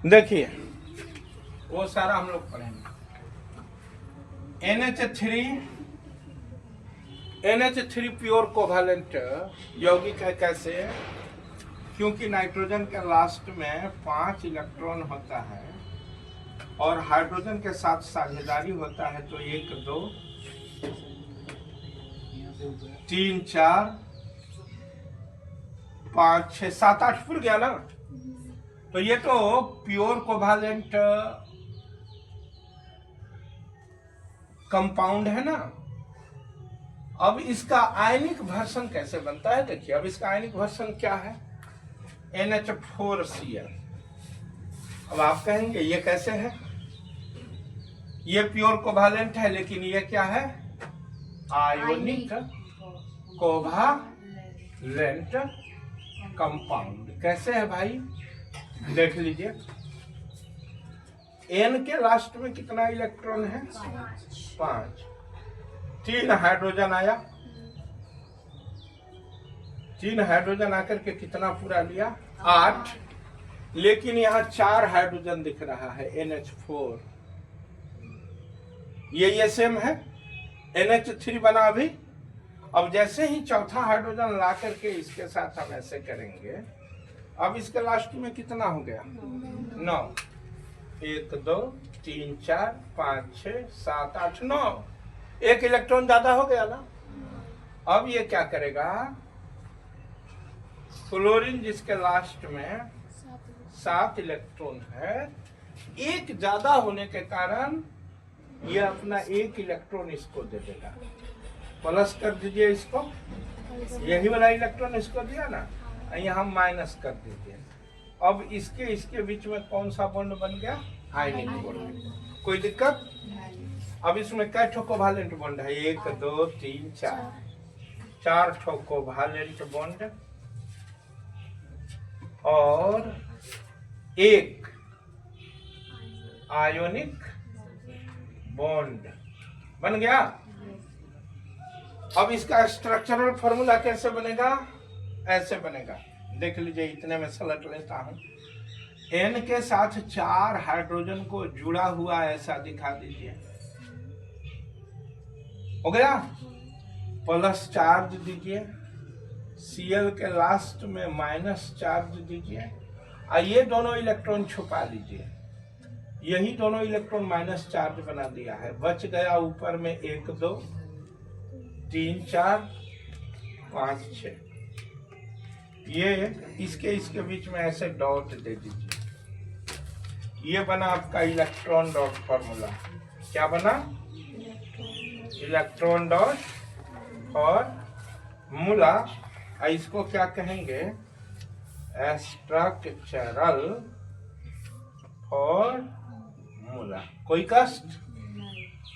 देखिए वो सारा हम लोग पढ़ेंगे। NH3 प्योर कोवैलेंट यौगिक है। कैसे? क्योंकि नाइट्रोजन के लास्ट में 5 इलेक्ट्रॉन होता है और हाइड्रोजन के साथ साझेदारी होता है, तो 1 2 3 4 5 6 7 8 पूर गया ना। तो ये तो प्योर कोवैलेंट कंपाउंड है ना। अब इसका आयनिक वर्षन कैसे बनता है? देखिए, अब इसका आयनिक वर्षन क्या है? NH4Cl। अब आप कहेंगे ये कैसे है? ये प्योर कोवैलेंट है, लेकिन ये क्या है? Ionic covalent compound. कैसे है भाई? देख लीजिए, N के लास्ट में कितना इलेक्ट्रॉन है? 5। 3 हाइड्रोजन आया, 3 हाइड्रोजन आकर के कितना पूरा लिया? 8। लेकिन यहाँ 4 हाइड्रोजन दिख रहा है, NH4। ये सेम है, NH3 बना अभी। अब जैसे ही चौथा हाइड्रोजन ला करके इसके साथ हम ऐसे करेंगे, अब इसके लास्ट में कितना हो गया? 9। 1 2 3 4 5 6 7 8 9। 1 इलेक्ट्रॉन ज्यादा हो गया ना। अब ये क्या करेगा? क्लोरीन जिसके लास्ट में 7 इलेक्ट्रॉन है, 1 ज्यादा होने के कारण ये अपना 1 इलेक्ट्रॉन इसको दे देगा। प्लस कर दीजिए इसको, यही वाला इलेक्ट्रॉन इसको दिया ना, यहाँ माइनस कर दीजिए। अब इसके बीच में कौन सा बॉन्ड बन गया? Ionic bond. कोई दिक्कत? अब इसमें कै ठो कोवैलेंट बॉन्ड है? 1 2 3 4 ठो कोवैलेंट बॉन्ड और 1 आयोनिक बॉन्ड बन गया। अब इसका स्ट्रक्चरल फॉर्मूला कैसे बनेगा? ऐसे बनेगा, देख लीजिए। इतने में सलट लेता हूं। N के साथ 4 हाइड्रोजन को जुड़ा हुआ ऐसा दिखा दीजिए, हो गया। प्लस चार्ज दीजिए, Cl के लास्ट में माइनस चार्ज दीजिए, और ये दोनों इलेक्ट्रॉन छुपा लीजिए। यही दोनों इलेक्ट्रॉन माइनस चार्ज बना दिया है। बच गया ऊपर में 1 2 3 4 5 6। ये इसके बीच में ऐसे डॉट दे दीजिए। ये बना आपका इलेक्ट्रॉन डॉट फॉर्मूला। क्या बना? Electron dot formula. इसको क्या कहेंगे? Structural formula. कोई कष्ट?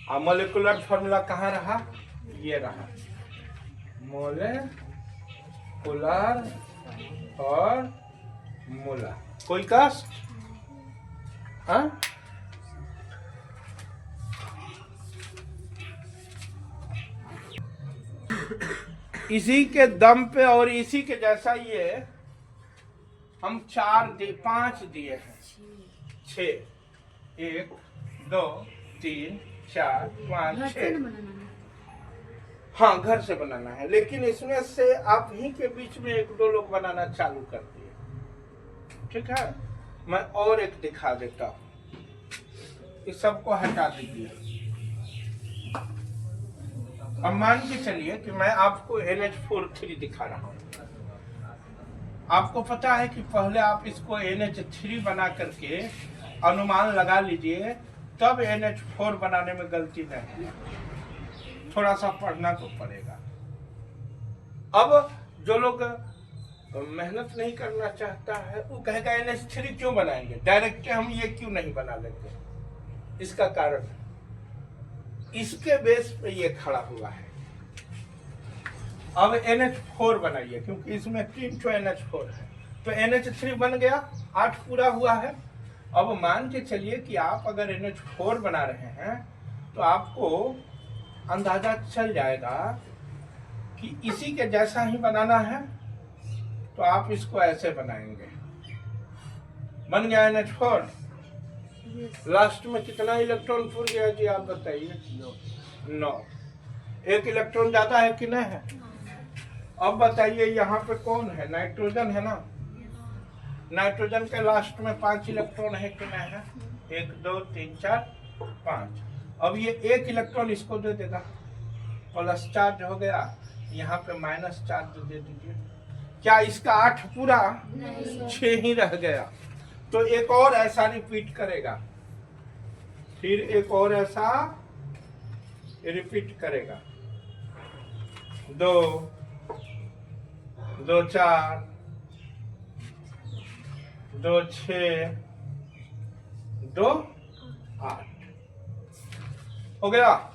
और मोलिकुलर फॉर्मूला कहाँ रहा? ये रहा, मोलिकुलर फॉर्मूला। कोई कष्ट? हाँ? इसी के दम पे और इसी के जैसा ये हम 5 दिए हैं। 6 1 2 3 4 5 6। हाँ, घर से बनाना है, लेकिन इसमें से आप ही के बीच में 1 2 लोग बनाना चालू कर दिए। ठीक है, मैं और एक दिखा देता हूँ। इस सबको हटा दीजिए। अब मान के चलिए कि मैं आपको NH4 दिखा रहा हूँ। आपको पता है कि पहले आप इसको NH3 बना करके अनुमान लगा लीजिए, तब NH4 बनाने में गलती नहीं। थोड़ा सा पढ़ना तो पड़ेगा। अब जो लोग मेहनत नहीं करना चाहता है वो कहेगा NH3 क्यों बनाएंगे, डायरेक्ट हम ये क्यों नहीं बना लेंगे? इसका कारण इसके बेस पे ये खड़ा हुआ है। अब NH4 बनाइए, क्योंकि इसमें 3 ठो NH4 है, तो NH3 बन गया, 8 पूरा हुआ है। अब मान के चलिए कि आप अगर NH4 बना रहे हैं तो आपको अंदाजा चल जाएगा कि इसी के जैसा ही बनाना है, तो आप इसको ऐसे बनाएंगे। बन गया NH4। लास्ट में कितना इलेक्ट्रॉन फूल गया जी, आप बताइए। 9। एक इलेक्ट्रॉन ज्यादा है कि नहीं है? अब बताइए यहाँ पे कौन है? नाइट्रोजन है ना। नाइट्रोजन के लास्ट में 5 इलेक्ट्रॉन है कि नहीं है? 1 2 3 4 5। अब ये 1 इलेक्ट्रॉन इसको दे देगा, प्लस चार्ज हो गया, यहाँ पे माइनस चार्ज दे दीजिए। क्या इसका 8 पूरा? 6 ही रह गया। तो एक और ऐसा रिपीट करेगा, फिर एक और ऐसा रिपीट करेगा। 2 2 4 2 6 2 8 हो गया।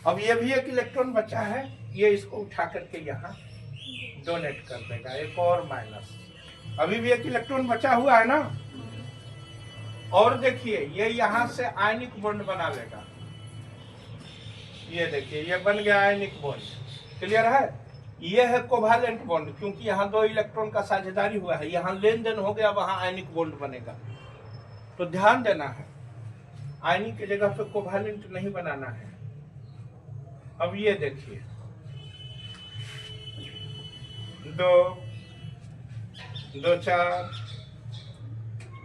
अब ये भी एक इलेक्ट्रॉन बचा है, ये इसको उठा करके यहाँ डोनेट कर देगा, एक और माइनस। अभी भी एक इलेक्ट्रॉन बचा हुआ है ना। और देखिए ये यहाँ से आयनिक बॉन्ड बना लेगा। ये देखिए ये बन गया आयनिक बॉन्ड। क्लियर है? ये है कोवालेंट बॉन्ड, क्योंकि यहाँ 2 इलेक्ट्रॉन का साझेदारी हुआ है, यहाँ लेन देन हो गया, वहां आयनिक बॉन्ड बनेगा। तो ध्यान देना है, आयनिक की जगह पे कोवालेंट नहीं बनाना है। अब ये देखिए 2 2 4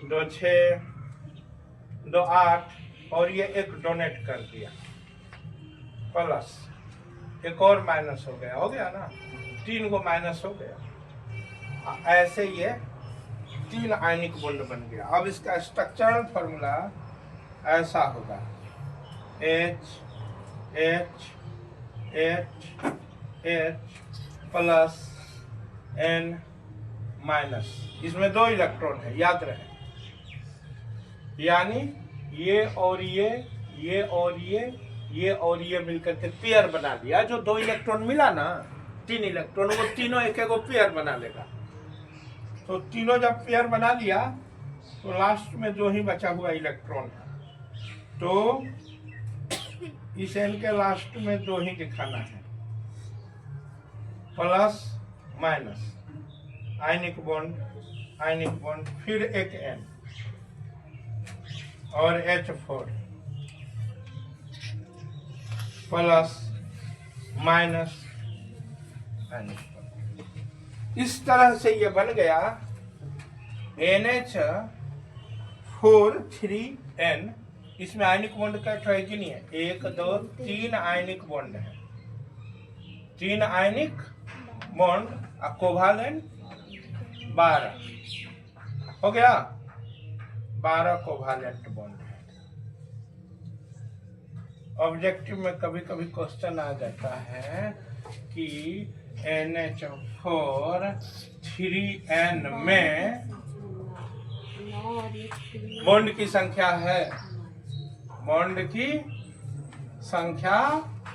2 6 2 8 और ये एक डोनेट कर दिया, प्लस एक और माइनस हो गया ना, 3 को माइनस हो गया। ऐसे ये 3 आयनिक बॉन्ड बन गया। अब इसका स्ट्रक्चरल फॉर्मूला ऐसा होगा, H H H H plus N minus. इसमें 2 इलेक्ट्रॉन है, याद रहे। यानी ये और ये और ये और ये मिलकर के पेयर बना लिया। जो 2 इलेक्ट्रॉन मिला ना, 3 इलेक्ट्रॉन, वो तीनों एक एक पेयर बना लेगा। तो तीनों जब पेयर बना लिया तो लास्ट में 2 ही बचा हुआ इलेक्ट्रॉन है। तो इस एन के लास्ट में 2 ही दिखाना है, प्लस माइनस, आयनिक बॉन्ड, फिर एक N और H4 plus minus ionic bond. इस तरह से ये बन गया NH4 3N। इसमें आयनिक बॉन्ड का ट्राइक नहीं है, 1 2 3 आयनिक बॉन्ड है, 3 आयनिक बॉन्ड, कोवालेंट 12 हो गया, 12 कोवालेंट बॉन्ड है। ऑब्जेक्टिव में कभी कभी क्वेश्चन आ जाता है कि NH4 3N में बॉन्ड की संख्या है, बॉन्ड की संख्या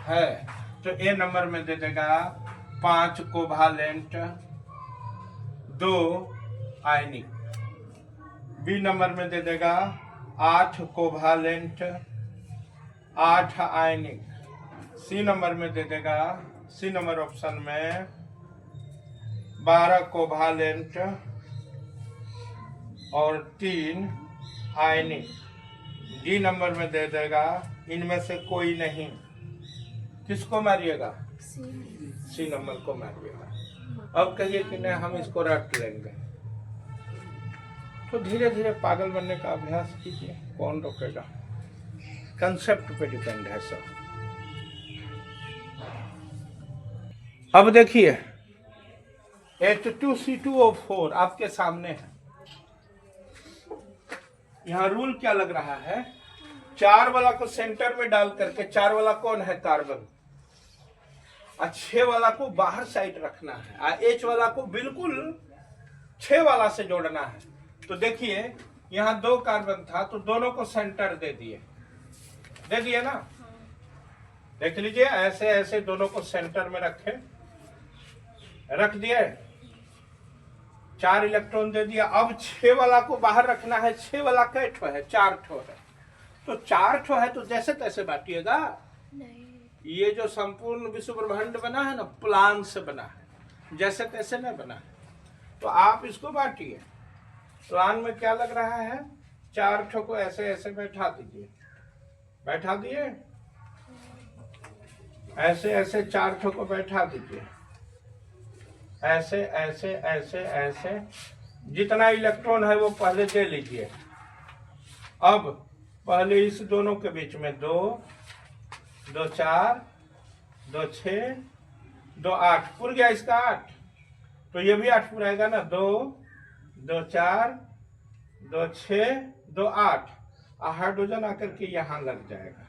है। तो A नंबर में दे देगा 5 कोवालेंट 2 आयनिक, B नंबर में दे देगा 8 कोवालेंट 8 आयनिक, C नंबर में दे देगा, C नंबर ऑप्शन में 12 कोवालेंट और 3 आयनिक, D नंबर में दे देगा इनमें से कोई नहीं। किसको मारिएगा? C नंबर को मारिएगा। अब कहिए कि नहीं हम इसको रट लेंगे। तो धीरे धीरे पागल बनने का अभ्यास कीजिए, कौन रोकेगा। कंसेप्ट पे डिपेंड है सब। अब देखिए H2C2O4 आपके सामने है। यहाँ रूल क्या लग रहा है, 4 वाला को सेंटर में डाल करके, 4 वाला कौन है? कार्बन। और 6 वाला को बाहर साइड रखना है, और H वाला को बिल्कुल 6 वाला से जोड़ना है। तो देखिए यहाँ 2 कार्बन था, तो दोनों को सेंटर दे दिए ना। देख लीजिए ऐसे ऐसे दोनों को सेंटर में रख दिए, 4 इलेक्ट्रॉन दे दिया। अब 6 वाला को बाहर रखना है। 6 वाला कै ठो है? 4 ठो है। तो 4 ठो है तो जैसे तैसे बांटिएगा। ये जो संपूर्ण विश्व ब्रह्मांड बना है ना, प्लान से बना है, जैसे तैसे नहीं बना है। तो आप इसको बांटिए, प्लान में क्या लग रहा है, 4 ठो को ऐसे ऐसे बैठा दीजिए, बैठा दिए, ऐसे ऐसे 4 ठो को बैठा दीजिए, ऐसे ऐसे ऐसे ऐसे, जितना इलेक्ट्रॉन है वो पहले दे लीजिए। अब पहले इस दोनों के बीच में 2 2 4 2 6 2 8 पूर गया, इसका 8, तो ये भी 8 पुराएगा ना, 2 2 4 2 6 2 8, हाइड्रोजन आकर के यहाँ लग जाएगा,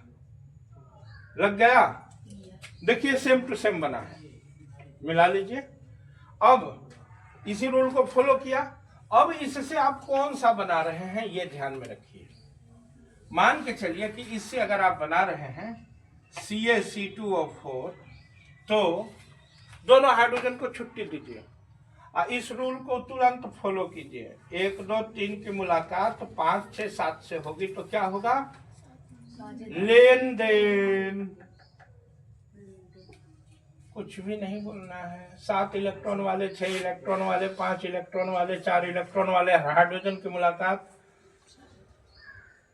लग गया। देखिए सेम टू सेम बना है, मिला लीजिए। अब इसी रूल को फॉलो किया। अब इससे आप कौन सा बना रहे हैं ये ध्यान में रखिए। मान के चलिए कि इससे अगर आप बना रहे हैं CaC2O4, तो दोनों हाइड्रोजन को छुट्टी दीजिए और इस रूल को तुरंत फॉलो कीजिए। 1 2 3 की मुलाकात 5 6 7 से होगी, तो क्या होगा, लेन देन। कुछ भी नहीं बोलना है। 7 इलेक्ट्रॉन वाले, 6 इलेक्ट्रॉन वाले, 5 इलेक्ट्रॉन वाले, 4 इलेक्ट्रॉन वाले हाइड्रोजन की मुलाकात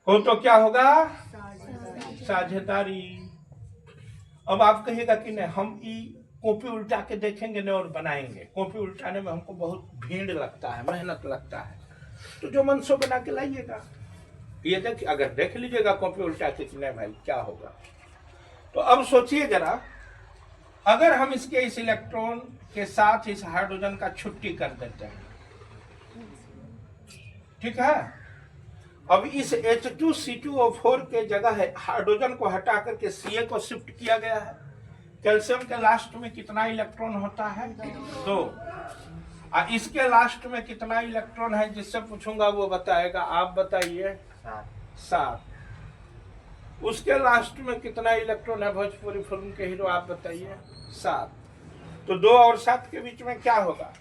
हो तो क्या होगा, साझेदारी। अब आप कहिएगा कि नहीं, हम कॉपी उल्टा के देखेंगे नहीं और बनाएंगे। कॉपी उल्टाने में हमको बहुत भीड़ लगता है, मेहनत लगता है, तो जो मन सो बना के लाइएगा। ये देखिए, अगर देख लीजिएगा कॉपी उल्टा के कि नहीं भाई क्या होगा। तो अब सोचिए जरा, अगर हम इसके इस इलेक्ट्रॉन के साथ इस हाइड्रोजन का छुट्टी कर देते हैं, ठीक है, अब इस H2C2O4 के जगह है हाइड्रोजन को हटा करके Ca को शिफ्ट किया गया है। कैल्शियम के लास्ट में कितना इलेक्ट्रॉन होता है, 2, और इसके लास्ट में कितना इलेक्ट्रॉन है, जिससे पूछूंगा वो बताएगा। आप बताइए, 7। उसके लास्ट में कितना इलेक्ट्रॉन है, भोजपुरी फिल्म के हीरो, आप बताइए, 7। तो 2 और 7 के बीच में क्या होगा,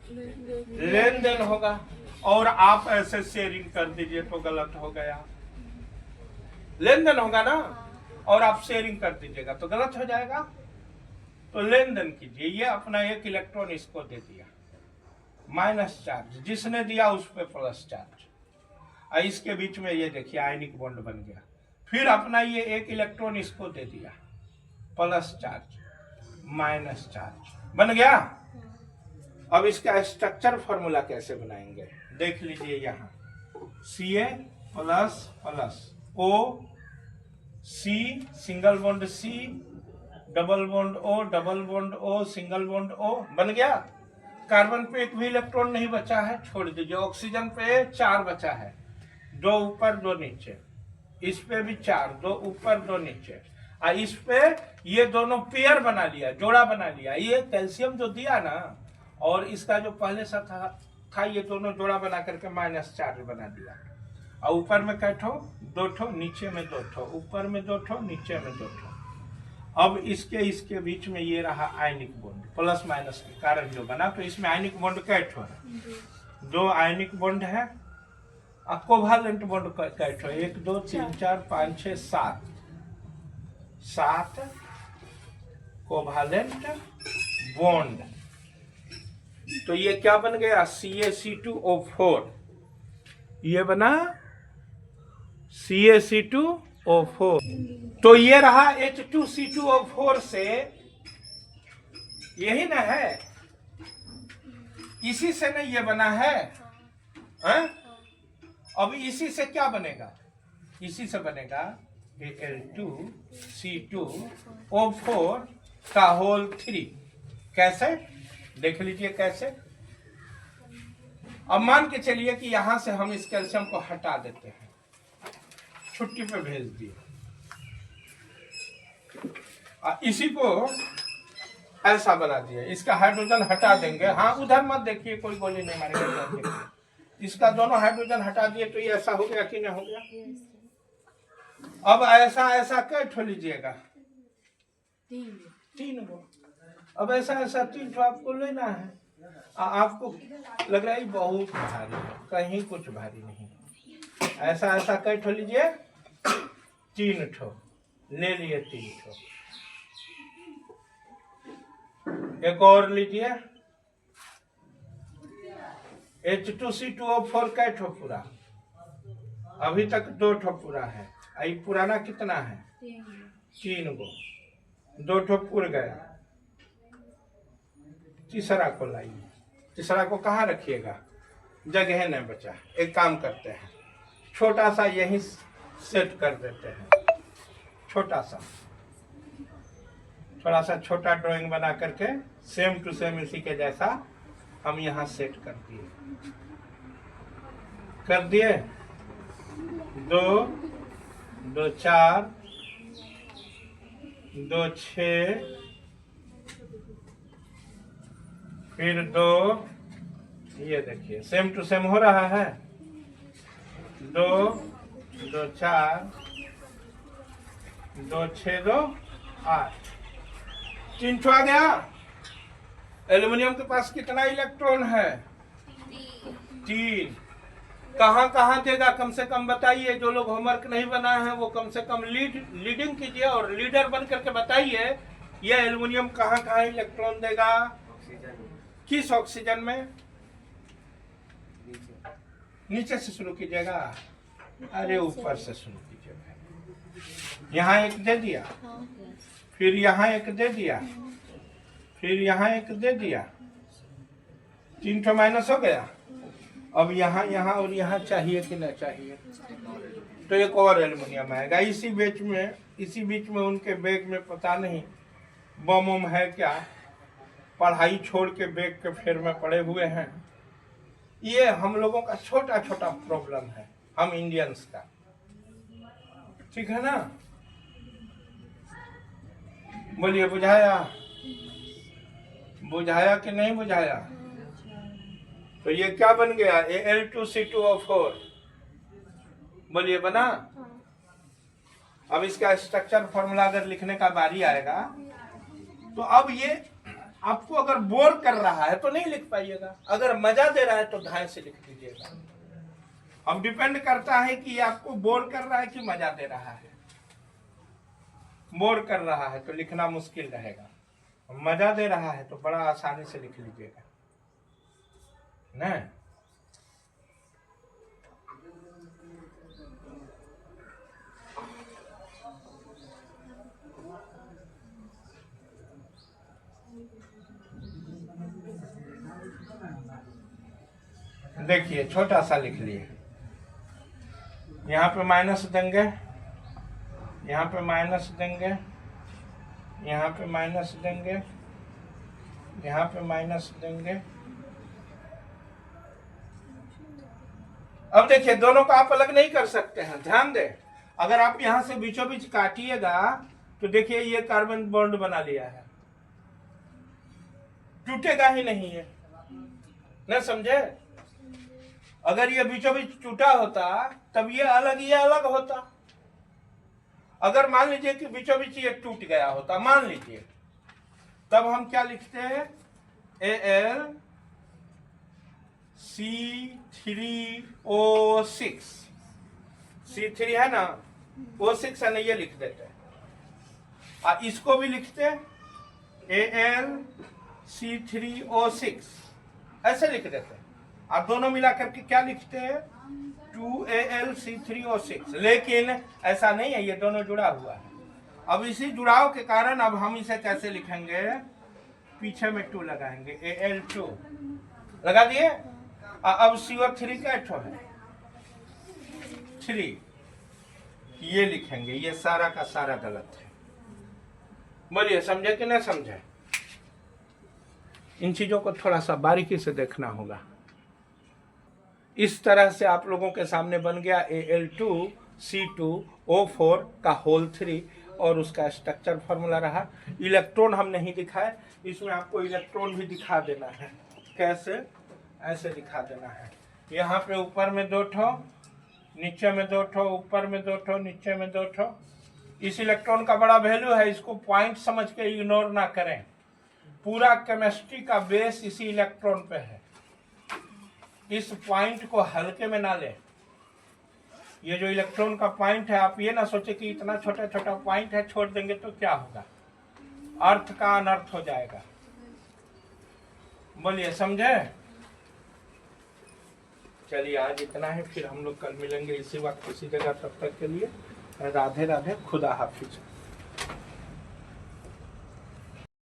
लेन देन होगा। और आप ऐसे शेयरिंग कर दीजिए तो गलत हो गया, लेन देन होगा ना, और आप शेयरिंग कर दीजिएगा तो गलत हो जाएगा। तो लेन देन कीजिए। ये अपना 1 इलेक्ट्रॉन इसको दे दिया, माइनस चार्ज, जिसने दिया उस पर प्लस चार्ज, और इसके बीच में ये देखिए आयनिक बॉन्ड बन गया। फिर अपना ये 1 इलेक्ट्रॉन इसको दे दिया, प्लस चार्ज माइनस चार्ज बन गया। अब इसका स्ट्रक्चर फॉर्मूला कैसे बनाएंगे, देख लीजिए। यहाँ Ca plus plus O, C single bond C, double bond O, double bond O, single bond O, बन गया। कार्बन पे एक भी इलेक्ट्रॉन नहीं बचा है, छोड़ दीजिए। ऑक्सीजन पे 4 बचा है, 2 ऊपर 2 नीचे। इस पे भी 4, 2 ऊपर 2 नीचे। और इस पे ये दोनों पेयर बना लिया, जोड़ा बना लिया। ये कैल्शियम जो दिया ना, और इसका जो पहले सा था ये दोनों जोड़ा बना करके माइनस चार्ज बना दिया। और ऊपर में कै ठो, 2 ठो, नीचे में 2 ठो, ऊपर में 2 ठो, नीचे में 2 ठो। अब इसके बीच में ये रहा आयनिक बॉन्ड, प्लस माइनस के कारण जो बना। तो इसमें आयनिक बॉन्ड कै ठो है, 2 आयनिक बॉन्ड है। और कोवालेंट बॉन्ड कै ठो, 1 2 3 4 5 6 7 कोवालेंट बॉन्ड। तो ये क्या बन गया, CaC2O4, ये बना CaC2O4। तो ये रहा H2C2O4 से, यही ना है, इसी से ना ये बना है, हैं? अब इसी से क्या बनेगा, इसी से बनेगा Al2C2O4 का होल 3। कैसे, देख लीजिए कैसे। अब मान के चलिए कि यहां से हम इस कैल्शियम को हटा देते हैं, छुट्टी पे भेज दिए, और इसी को ऐसा बना दिया। इसका हाइड्रोजन हटा देंगे, हाँ उधर मत देखिए, कोई गोली नहीं मारेगा। इसका दोनों हाइड्रोजन हटा दिए तो ये ऐसा हो गया कि नहीं हो गया। अब ऐसा ऐसा कै ठो लीजिएगा, 3 गो। अब ऐसा ऐसा 3 ठो आपको लेना है। आपको लग रहा है बहुत भारी है, कहीं कुछ भारी नहीं। ऐसा ऐसा कै ठो लीजिए, 3 ठो ले लिए, 3 ठो। एक और लीजिए, H2C2O4 कै ठो पूरा? अभी तक 2 ठो पूरा है। आई पुराना कितना है? 3 गो। 2 ठो पूर गया, तीसरा को लाइए। तीसरा को कहाँ रखिएगा? जगह नहीं बचा। एक काम करते हैं, छोटा सा यही सेट कर देते हैं। छोटा सा, थोड़ा सा छोटा ड्राइंग बना करके सेम टू सेम इसी के जैसा हम यहाँ सेट कर दिए। 2 2 4 2 6, फिर 2, ये देखिए सेम टू सेम हो रहा है। 2 2 4 2 6 2 8, 3 ठो आ गया। एल्युमिनियम के पास कितना इलेक्ट्रॉन है? 3। कहाँ कहाँ देगा कम से कम बताइए। जो लोग होमवर्क नहीं बनाए हैं वो कम से कम लीडिंग कीजिए और लीडर बन करके बताइए ये एल्युमिनियम कहाँ कहाँ इलेक्ट्रॉन देगा। किस ऑक्सीजन में? नीचे से शुरू कीजिएगा। अरे ऊपर से शुरू कीजिएगा। यहाँ एक दे दिया, फिर यहाँ एक दे दिया, फिर यहाँ एक दे दिया, 3 ठो माइनस हो गया। अब यहाँ यहाँ और यहाँ चाहिए कि नहीं चाहिए? तो एक और एल्युमिनियम आएगा इसी बीच में उनके बैग में पता नहीं बम वम है क्या, पढ़ाई छोड़ के बैग के फेर में पड़े हुए हैं। ये हम लोगों का छोटा छोटा प्रॉब्लम है, हम इंडियंस का। ठीक है ना? बोलिए, बुझाया कि नहीं बुझाया? तो ये क्या बन गया? Al2C2O4। बोलिए, बना? अब इसका स्ट्रक्चर फॉर्मूला अगर लिखने का बारी आएगा तो अब ये आपको अगर बोर कर रहा है तो नहीं लिख पाइएगा, अगर मजा दे रहा है तो ध्यान से लिख दीजिएगा। अब डिपेंड करता है कि ये आपको बोर कर रहा है कि मजा दे रहा है। बोर कर रहा है तो लिखना मुश्किल रहेगा, मजा दे रहा है तो बड़ा आसानी से लिख लीजिएगा ना। देखिए छोटा सा लिख लिए, यहाँ पे माइनस देंगे, यहाँ पे माइनस देंगे, यहाँ पे माइनस देंगे, यहाँ पे माइनस देंगे। अब देखिए दोनों को आप अलग नहीं कर सकते हैं, ध्यान दें। अगर आप यहाँ से बीचों बीच काटिएगा तो देखिए ये कार्बन बॉन्ड बना लिया है, टूटेगा ही नहीं है, न समझे? अगर ये बीचों बीच टूटा होता तब ये अलग होता। अगर मान लीजिए कि बीचों बीच ये टूट गया होता, मान लीजिए, तब हम क्या लिखते हैं? Al(C3O6), C3 है ना, O6 है ना, ये लिख देते हैं। और इसको भी लिखते हैं Al(C3O6), ऐसे लिख देते हैं। और दोनों मिला करके क्या लिखते हैं? 2Al(C3O6). लेकिन ऐसा नहीं है, ये दोनों जुड़ा हुआ है। अब इसी जुड़ाव के कारण अब हम इसे कैसे लिखेंगे? पीछे में 2 लगाएंगे, Al2 लगा दिए। अब CO3 का ठो है 3, ये लिखेंगे। ये सारा का सारा गलत है। बोलिए, समझे कि नहीं समझे? इन चीजों को थोड़ा सा बारीकी से देखना होगा। इस तरह से आप लोगों के सामने बन गया Al2C2O4 का होल 3 और उसका स्ट्रक्चर फॉर्मूला रहा। इलेक्ट्रॉन हम नहीं दिखाए, इसमें आपको इलेक्ट्रॉन भी दिखा देना है। कैसे? ऐसे दिखा देना है। यहाँ पे ऊपर में 2 ठो, नीचे में 2 ठो, ऊपर में 2 ठो, नीचे में 2 ठो। इस इलेक्ट्रॉन का बड़ा वैल्यू है, इसको पॉइंट समझ के इग्नोर ना करें। पूरा केमिस्ट्री का बेस इसी इलेक्ट्रॉन पे है। इस पॉइंट को हल्के में ना ले। ये जो इलेक्ट्रॉन का पॉइंट है, आप ये ना सोचे कि इतना छोटा छोटा पॉइंट है, छोड़ देंगे तो क्या होगा, अर्थ का अनर्थ हो जाएगा। बोलिए, समझे? चलिए आज इतना है, फिर हम लोग कल मिलेंगे इसी वक्त इसी जगह। तब तक के लिए राधे राधे, खुदा हाफिज।